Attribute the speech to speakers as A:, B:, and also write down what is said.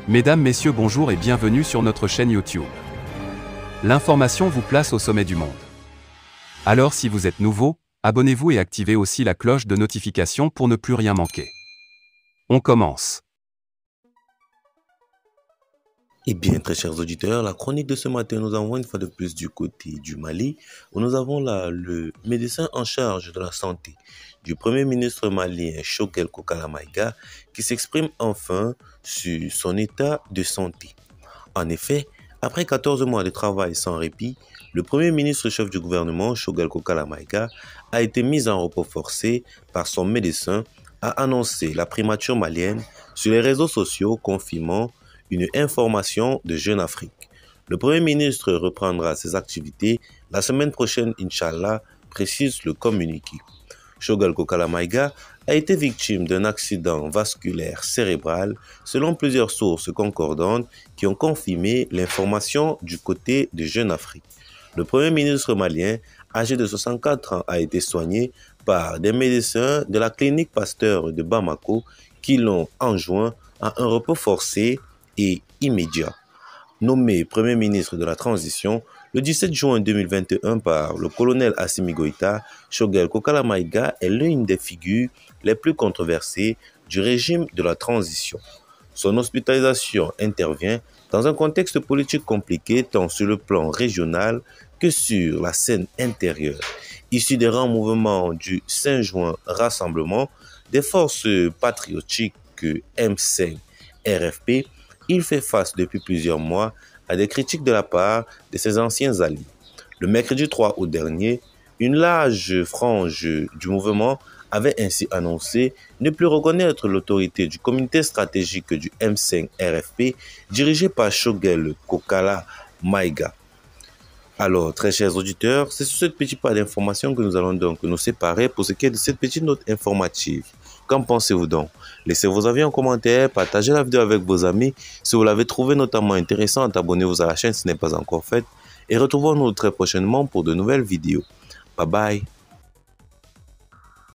A: Mesdames, Messieurs, bonjour et bienvenue sur notre chaîne YouTube. L'information vous place au sommet du monde. Alors si vous êtes nouveau, abonnez-vous et activez aussi la cloche de notification pour ne plus rien manquer. On commence.
B: Eh bien, très chers auditeurs, la chronique de ce matin, nous avons une fois de plus du côté du Mali, où nous avons là le médecin en charge de la santé du Premier ministre malien Choguel Kokala Maïga, qui s'exprime enfin sur son état de santé. En effet, après 14 mois de travail sans répit, le Premier ministre chef du gouvernement, Choguel Kokala Maïga, a été mis en repos forcé par son médecin, a annoncé la primature malienne sur les réseaux sociaux, confirmant une information de Jeune Afrique. Le Premier ministre reprendra ses activités la semaine prochaine, Inch'Allah, précise le communiqué. Choguel Kokala Maïga a été victime d'un accident vasculaire cérébral selon plusieurs sources concordantes qui ont confirmé l'information du côté de Jeune Afrique. Le Premier ministre malien, âgé de 64 ans, a été soigné par des médecins de la clinique Pasteur de Bamako qui l'ont enjoint à un repos forcé et immédiat. Nommé Premier ministre de la Transition le 17 juin 2021 par le colonel Assimi Goïta, Choguel Kokala Maïga est l'une des figures les plus controversées du régime de la transition. Son hospitalisation intervient dans un contexte politique compliqué tant sur le plan régional que sur la scène intérieure. Issu des grands mouvements du 5 juin Rassemblement, des forces patriotiques M5 RFP, il fait face depuis plusieurs mois à des critiques de la part de ses anciens alliés. Le mercredi 3 août dernier, une large frange du mouvement avait ainsi annoncé ne plus reconnaître l'autorité du comité stratégique du M5 RFP dirigé par Choguel Kokala Maïga. Alors, très chers auditeurs, c'est sur cette petite part d'information que nous allons donc nous séparer pour ce qui est de cette petite note informative. Qu'en pensez-vous donc? Laissez vos avis en commentaire, partagez la vidéo avec vos amis. Si vous l'avez trouvé notamment intéressante, abonnez-vous à la chaîne si ce n'est pas encore fait. Et retrouvons-nous très prochainement pour de nouvelles vidéos. Bye bye.